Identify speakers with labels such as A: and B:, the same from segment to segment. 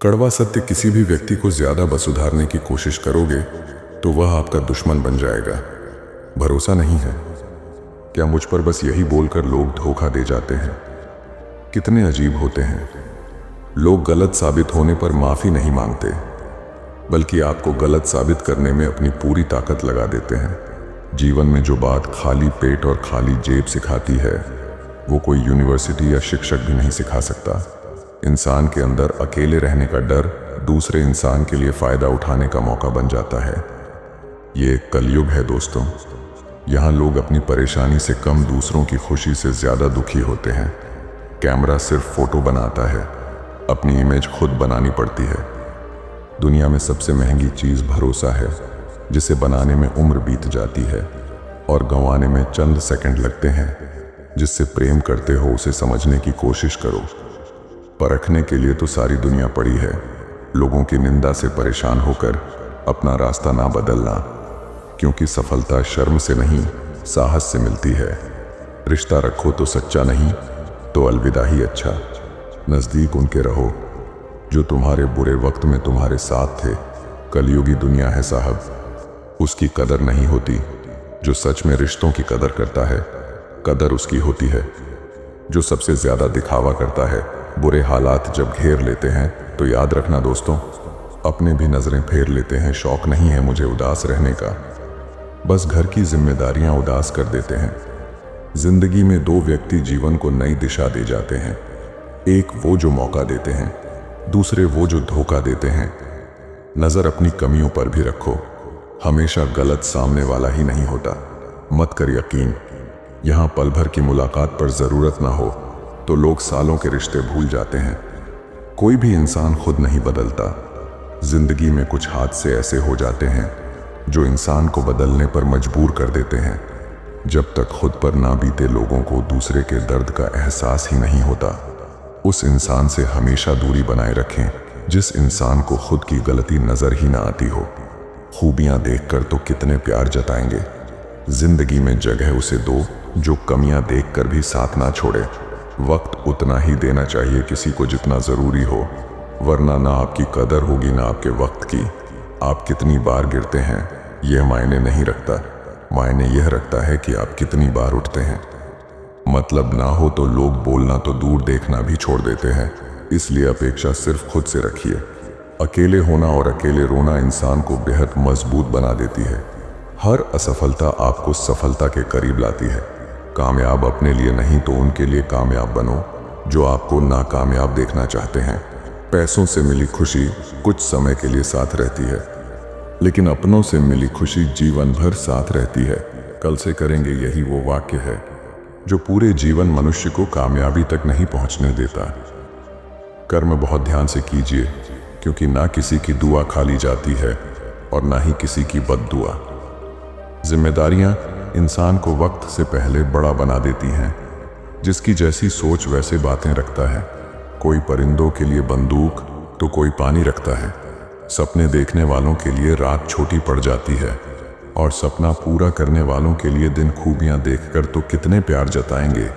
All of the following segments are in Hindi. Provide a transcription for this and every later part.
A: कड़वा सत्य, किसी भी व्यक्ति को ज्यादा बस सुधारने की कोशिश करोगे तो वह आपका दुश्मन बन जाएगा। भरोसा नहीं है क्या मुझ पर? बस यही बोलकर लोग धोखा दे जाते हैं। कितने अजीब होते हैं लोग, गलत साबित होने पर माफी नहीं मांगते बल्कि आपको गलत साबित करने में अपनी पूरी ताकत लगा देते हैं। जीवन में जो बात खाली पेट और खाली जेब सिखाती है वो कोई यूनिवर्सिटी या शिक्षक भी नहीं सिखा सकता। इंसान के अंदर अकेले रहने का डर दूसरे इंसान के लिए फायदा उठाने का मौका बन जाता है। ये एक कलयुग है दोस्तों। यहाँ लोग अपनी परेशानी से कम दूसरों की खुशी से ज्यादा दुखी होते हैं। कैमरा सिर्फ फोटो बनाता है, अपनी इमेज खुद बनानी पड़ती है। दुनिया में सबसे महंगी चीज भरोसा है, जिसे बनाने में उम्र बीत जाती है और गंवाने में चंद सेकंड लगते हैं। जिससे प्रेम करते हो उसे समझने की कोशिश करो। परखने के लिए तो सारी दुनिया पड़ी है। लोगों की निंदा से परेशान होकर अपना रास्ता ना बदलना, क्योंकि सफलता शर्म से नहीं साहस से मिलती है। रिश्ता रखो तो सच्चा, नहीं तो अलविदा ही अच्छा। नजदीक उनके रहो जो तुम्हारे बुरे वक्त में तुम्हारे साथ थे। कलयुगी दुनिया है साहब, उसकी कदर नहीं होती जो सच में रिश्तों की कदर करता है। कदर उसकी होती है जो सबसे ज्यादा दिखावा करता है। बुरे हालात जब घेर लेते हैं तो याद रखना दोस्तों, अपने भी नजरें फेर लेते हैं। शौक नहीं है मुझे उदास रहने का, बस घर की जिम्मेदारियां उदास कर देते हैं। जिंदगी में दो व्यक्ति जीवन को नई दिशा दे जाते हैं। एक वो जो मौका देते हैं, दूसरे वो जो धोखा देते हैं। नजर अपनी कमियों पर भी रखो, हमेशा गलत सामने वाला ही नहीं होता। मत कर यकीन, यहाँ पल भर की मुलाकात पर जरूरत ना हो तो लोग सालों के रिश्ते भूल जाते हैं। कोई भी इंसान खुद नहीं बदलता। जिंदगी में कुछ हादसे ऐसे हो जाते हैं जो इंसान को बदलने पर मजबूर कर देते हैं। जब तक खुद पर ना बीते लोगों को दूसरे के दर्द का एहसास ही नहीं होता। उस इंसान से हमेशा दूरी बनाए रखें जिस इंसान को खुद की गलती नजर ही ना आती हो। खूबियां देखकर तो कितने प्यार जताएंगे। जिंदगी में जगह उसे दो जो कमियां देखकर भी साथ ना छोड़े। वक्त उतना ही देना चाहिए किसी को जितना जरूरी हो, वरना ना आपकी कदर होगी ना आपके वक्त की। आप कितनी बार गिरते हैं यह मायने नहीं रखता, मायने यह रखता है कि आप कितनी बार उठते हैं। मतलब ना हो तो लोग बोलना तो दूर देखना भी छोड़ देते हैं। इसलिए अपेक्षा सिर्फ खुद से रखिए। अकेले होना और अकेले रोना इंसान को बेहद मजबूत बना देती है। हर असफलता आपको सफलता के करीब लाती है। कामयाब अपने लिए नहीं तो उनके लिए कामयाब बनो जो आपको नाकामयाब देखना चाहते हैं। पैसों से मिली खुशी कुछ समय के लिए साथ रहती है, लेकिन अपनों से मिली खुशी जीवन भर साथ रहती है। कल से करेंगे यही वो वाक्य है जो पूरे जीवन मनुष्य को कामयाबी तक नहीं पहुंचने देता। कर्म बहुत ध्यान से कीजिए, क्योंकि ना किसी की दुआ खाली जाती है और ना ही किसी की बद्दुआ। जिम्मेदारियां इंसान को वक्त से पहले बड़ा बना देती हैं। जिसकी जैसी सोच वैसे बातें रखता है। कोई परिंदों के लिए बंदूक तो कोई पानी रखता है। सपने देखने वालों के लिए रात छोटी पड़ जाती है और सपना पूरा करने वालों के लिए दिन खूबियां देखकर तो कितने प्यार जताएंगे।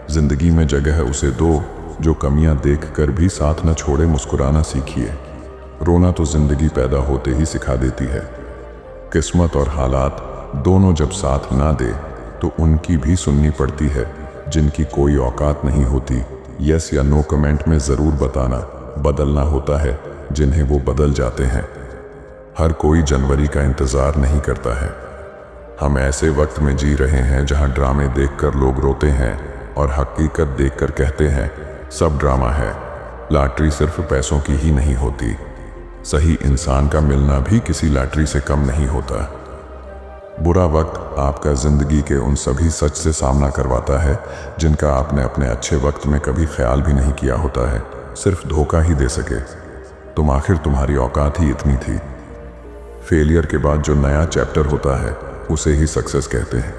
A: जिंदगी में जगह है उसे दो जो कमियां देखकर भी साथ न छोड़े। मुस्कुराना सीखिए, रोना तो जिंदगी पैदा होते ही सिखा देती है। किस्मत और हालात दोनों जब साथ ना दे तो उनकी भी सुननी पड़ती है जिनकी कोई औकात नहीं होती। यस या नो कमेंट में जरूर बताना। बदलना होता है जिन्हें वो बदल जाते हैं। हर कोई जनवरी का इंतजार नहीं करता है। हम ऐसे वक्त में जी रहे हैं जहां ड्रामे देखकर लोग रोते हैं और हकीकत देखकर कहते हैं सब ड्रामा है। लॉटरी सिर्फ पैसों की ही नहीं होती, सही इंसान का मिलना भी किसी लॉटरी से कम नहीं होता। बुरा वक्त आपका जिंदगी के उन सभी सच से सामना करवाता है जिनका आपने अपने अच्छे वक्त में कभी ख्याल भी नहीं किया होता है। सिर्फ धोखा ही दे सके तुम, आखिर तुम्हारी औकात ही इतनी थी। फेलियर के बाद जो नया चैप्टर होता है उसे ही सक्सेस कहते हैं।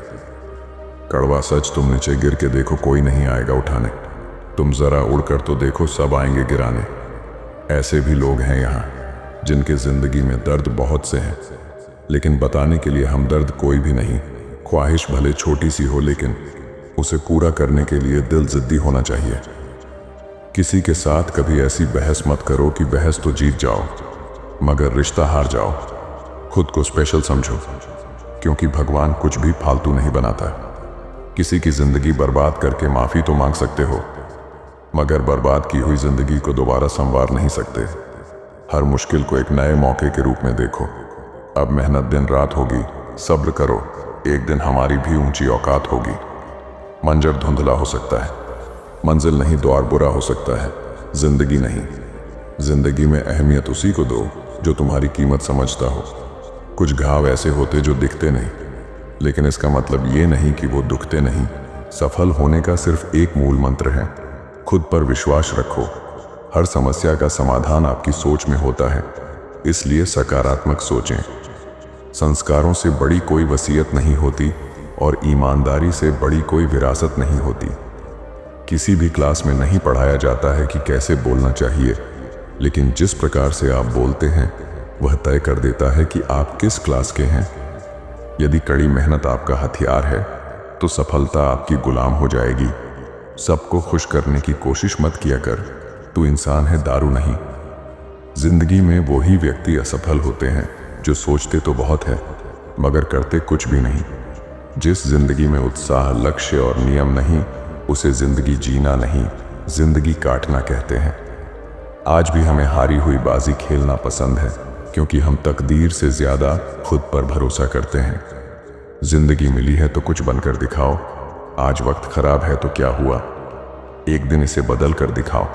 A: कड़वा सच, तुम नीचे गिर के देखो कोई नहीं आएगा उठाने। तुम जरा उड़कर तो देखो सब आएंगे गिराने। ऐसे भी लोग हैं यहाँ जिनके जिंदगी में दर्द बहुत से हैं, लेकिन बताने के लिए हमदर्द कोई भी नहीं। ख्वाहिश भले छोटी सी हो लेकिन उसे पूरा करने के लिए दिल जिद्दी होना चाहिए। किसी के साथ कभी ऐसी बहस मत करो कि बहस तो जीत जाओ मगर रिश्ता हार जाओ। खुद को स्पेशल समझो, क्योंकि भगवान कुछ भी फालतू नहीं बनाता। किसी की जिंदगी बर्बाद करके माफी तो मांग सकते हो, मगर बर्बाद की हुई जिंदगी को दोबारा संवार नहीं सकते। हर मुश्किल को एक नए मौके के रूप में देखो। अब मेहनत दिन रात होगी, सब्र करो, एक दिन हमारी भी ऊंची औकात होगी। मंजर धुंधला हो सकता है, मंजिल नहीं द्वार बुरा हो सकता है, जिंदगी नहीं। जिंदगी में अहमियत उसी को दो जो तुम्हारी कीमत समझता हो। कुछ घाव ऐसे होते जो दिखते नहीं, लेकिन इसका मतलब ये नहीं कि वो दुखते नहीं। सफल होने का सिर्फ एक मूल मंत्र है, खुद पर विश्वास रखो। हर समस्या का समाधान आपकी सोच में होता है, इसलिए सकारात्मक सोचें। संस्कारों से बड़ी कोई वसीयत नहीं होती और ईमानदारी से बड़ी कोई विरासत नहीं होती। किसी भी क्लास में नहीं पढ़ाया जाता है कि कैसे बोलना चाहिए, लेकिन जिस प्रकार से आप बोलते हैं वह तय कर देता है कि आप किस क्लास के हैं। यदि कड़ी मेहनत आपका हथियार है तो सफलता आपकी गुलाम हो जाएगी। सबको खुश करने की कोशिश मत किया कर, तू इंसान है, दारू नहीं। जिंदगी में वही व्यक्ति असफल होते हैं जो सोचते तो बहुत है मगर करते कुछ भी नहीं। जिस जिंदगी में उत्साह, लक्ष्य और नियम नहीं, उसे जिंदगी जीना नहीं, जिंदगी काटना कहते हैं। आज भी हमें हारी हुई बाजी खेलना पसंद है, क्योंकि हम तकदीर से ज्यादा खुद पर भरोसा करते हैं। जिंदगी मिली है तो कुछ बनकर दिखाओ। आज वक्त खराब है तो क्या हुआ, एक दिन इसे बदल कर दिखाओ।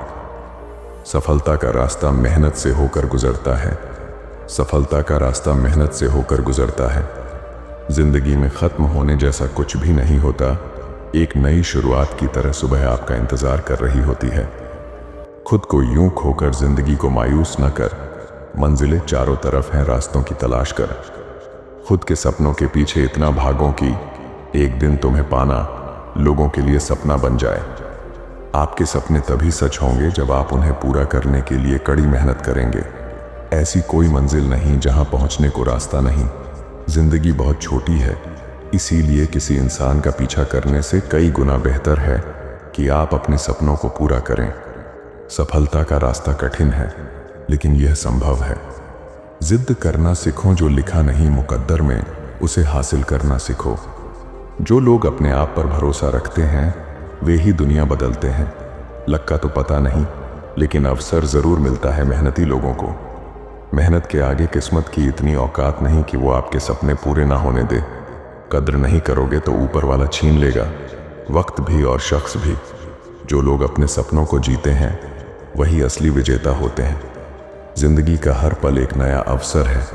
A: सफलता का रास्ता मेहनत से होकर गुजरता है। सफलता का रास्ता मेहनत से होकर गुजरता है। जिंदगी में खत्म होने जैसा कुछ भी नहीं होता। एक नई शुरुआत की तरह सुबह आपका इंतजार कर रही होती है। खुद को यूं खोकर जिंदगी को मायूस न कर। मंजिलें चारों तरफ हैं, रास्तों की तलाश कर। खुद के सपनों के पीछे इतना भागो कि एक दिन तुम्हें पाना लोगों के लिए सपना बन जाए। आपके सपने तभी सच होंगे जब आप उन्हें पूरा करने के लिए कड़ी मेहनत करेंगे। ऐसी कोई मंजिल नहीं जहां पहुंचने को रास्ता नहीं। जिंदगी बहुत छोटी है, इसीलिए किसी इंसान का पीछा करने से कई गुना बेहतर है कि आप अपने सपनों को पूरा करें। सफलता का रास्ता कठिन है, लेकिन यह संभव है। जिद करना सीखो, जो लिखा नहीं मुकद्दर में उसे हासिल करना सीखो। जो लोग अपने आप पर भरोसा रखते हैं वे ही दुनिया बदलते हैं। लक का तो पता नहीं, लेकिन अवसर जरूर मिलता है मेहनती लोगों को। मेहनत के आगे किस्मत की इतनी औकात नहीं कि वो आपके सपने पूरे ना होने दे। कद्र नहीं करोगे तो ऊपर वाला छीन लेगा, वक्त भी और शख्स भी। जो लोग अपने सपनों को जीते हैं वही असली विजेता होते हैं। जिंदगी का हर पल एक नया अवसर है,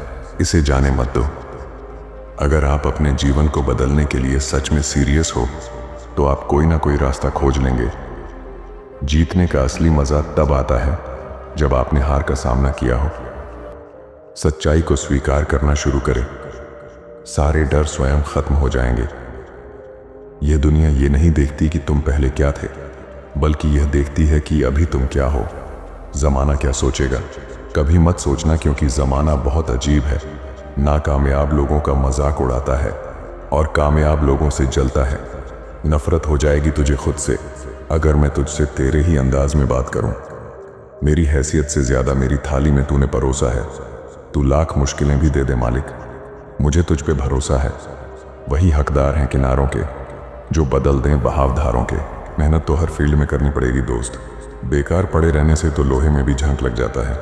A: इसे जाने मत दो। अगर आप अपने जीवन को बदलने के लिए सच में सीरियस हो तो आप कोई ना कोई रास्ता खोज लेंगे। जीतने का असली मजा तब आता है जब आपने हार का सामना किया हो। सच्चाई को स्वीकार करना शुरू करें, सारे डर स्वयं खत्म हो जाएंगे। यह दुनिया ये नहीं देखती कि तुम पहले क्या थे, बल्कि यह देखती है कि अभी तुम क्या हो। जमाना क्या सोचेगा कभी मत सोचना, क्योंकि जमाना बहुत अजीब है। नाकामयाब लोगों का मजाक उड़ाता है और कामयाब लोगों से जलता है। नफरत हो जाएगी तुझे खुद से अगर मैं तुझसे तेरे ही अंदाज में बात करूं। मेरी हैसियत से ज्यादा मेरी थाली में तूने परोसा है। तू लाख मुश्किलें भी दे दे मालिक, मुझे तुझ पे भरोसा है। वही हकदार हैं किनारों के जो बदल दें बहावधारों के। मेहनत तो हर फील्ड में करनी पड़ेगी दोस्त, बेकार पड़े रहने से तो लोहे में भी झांक लग जाता है।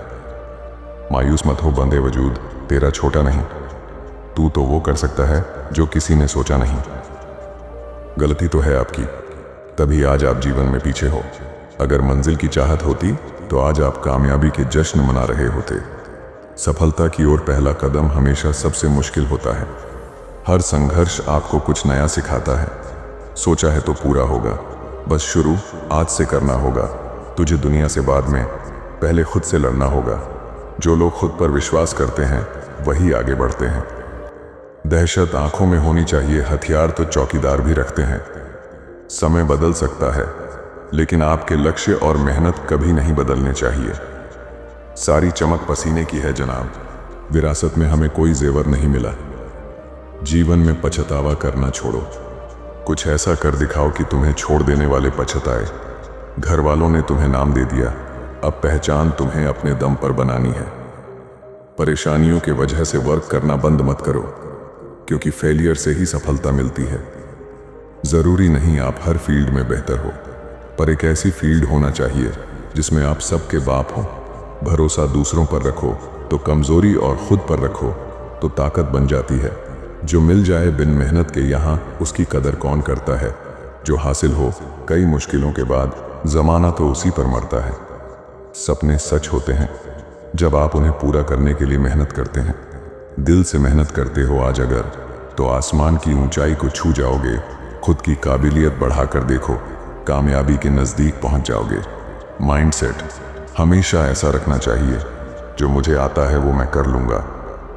A: मायूस मत हो बंदे वजूद, तेरा छोटा नहीं। तू तो वो कर सकता है जो किसी ने सोचा नहीं। गलती तो है आपकी, तभी आज आप जीवन में पीछे हो। अगर मंजिल की चाहत होती तो आज आप कामयाबी के जश्न मना रहे होते। सफलता की ओर पहला कदम हमेशा सबसे मुश्किल होता है। हर संघर्ष आपको कुछ नया सिखाता है। सोचा है तो पूरा होगा, बस शुरू आज से करना होगा। तुझे दुनिया से बाद में, पहले खुद से लड़ना होगा। जो लोग खुद पर विश्वास करते हैं वही आगे बढ़ते हैं। दहशत आंखों में होनी चाहिए, हथियार तो चौकीदार भी रखते हैं। समय बदल सकता है, लेकिन आपके लक्ष्य और मेहनत कभी नहीं बदलने चाहिए। सारी चमक पसीने की है जनाब, विरासत में हमें कोई जेवर नहीं मिला। जीवन में पछतावा करना छोड़ो, कुछ ऐसा कर दिखाओ कि तुम्हें छोड़ देने वाले पछताए। घर वालों ने तुम्हें नाम दे दिया, अब पहचान तुम्हें अपने दम पर बनानी है। परेशानियों के वजह से वर्क करना बंद मत करो, क्योंकि फेलियर से ही सफलता मिलती है। जरूरी नहीं आप हर फील्ड में बेहतर हो, पर एक ऐसी फील्ड होना चाहिए जिसमें आप सबके बाप हो। भरोसा दूसरों पर रखो तो कमजोरी, और खुद पर रखो तो ताकत बन जाती है। जो मिल जाए बिन मेहनत के यहाँ, उसकी कदर कौन करता है। जो हासिल हो कई मुश्किलों के बाद, जमाना तो उसी पर मरता है। सपने सच होते हैं जब आप उन्हें पूरा करने के लिए मेहनत करते हैं। दिल से मेहनत करते हो आज अगर, तो आसमान की ऊंचाई को छू जाओगे। खुद की काबिलियत बढ़ाकर देखो, कामयाबी के नज़दीक पहुंच जाओगे। माइंडसेट हमेशा ऐसा रखना चाहिए, जो मुझे आता है वो मैं कर लूँगा,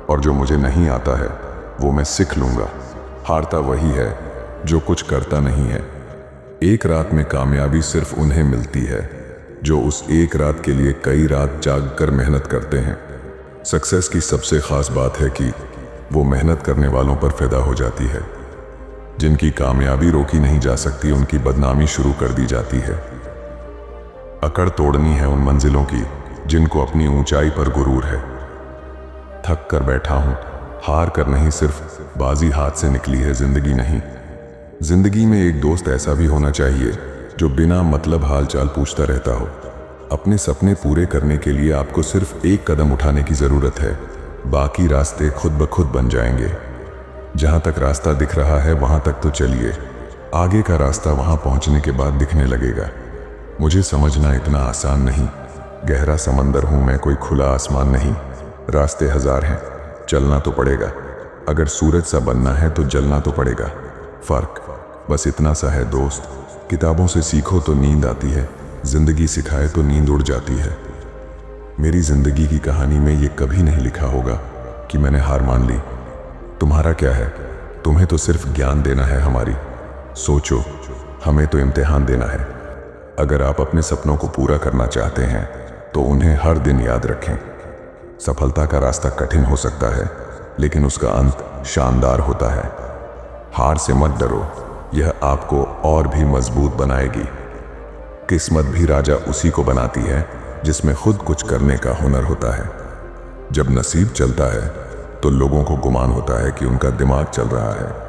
A: और जो मुझे नहीं आता है वो मैं सीख लूँगा। हारता वही है जो कुछ करता नहीं है। एक रात में कामयाबी सिर्फ उन्हें मिलती है जो उस एक रात के लिए कई रात जाग कर मेहनत करते हैं। सक्सेस की सबसे ख़ास बात है कि वो मेहनत करने वालों पर पैदा हो जाती है। जिनकी कामयाबी रोकी नहीं जा सकती, उनकी बदनामी शुरू कर दी जाती है। अकड़ तोड़नी है उन मंजिलों की जिनको अपनी ऊंचाई पर गुरूर है। थक कर बैठा हूं, हार कर नहीं, सिर्फ बाजी हाथ से निकली है, जिंदगी नहीं। जिंदगी में एक दोस्त ऐसा भी होना चाहिए जो बिना मतलब हालचाल पूछता रहता हो। अपने सपने पूरे करने के लिए आपको सिर्फ एक कदम उठाने की जरूरत है, बाकी रास्ते खुद ब खुद बन जाएंगे। जहां तक रास्ता दिख रहा है वहां तक तो चलिए, आगे का रास्ता वहां पहुंचने के बाद दिखने लगेगा। मुझे समझना इतना आसान नहीं, गहरा समंदर हूं मैं, कोई खुला आसमान नहीं। रास्ते हजार हैं, चलना तो पड़ेगा। अगर सूरज सा बनना है तो जलना तो पड़ेगा। फर्क बस इतना सा है दोस्त, किताबों से सीखो तो नींद आती है, जिंदगी सिखाए तो नींद उड़ जाती है। मेरी जिंदगी की कहानी में ये कभी नहीं लिखा होगा कि मैंने हार मान ली। तुम्हारा क्या है, तुम्हें तो सिर्फ ज्ञान देना है हमारी। सोचो, हमें तो इम्तिहान देना है। अगर आप अपने सपनों को पूरा करना चाहते हैं तो उन्हें हर दिन याद रखें। सफलता का रास्ता कठिन हो सकता है, लेकिन उसका अंत शानदार होता है। हार से मत डरो, यह आपको और भी मजबूत बनाएगी। किस्मत भी राजा उसी को बनाती है जिसमें खुद कुछ करने का हुनर होता है। जब नसीब चलता है तो लोगों को गुमान होता है कि उनका दिमाग चल रहा है।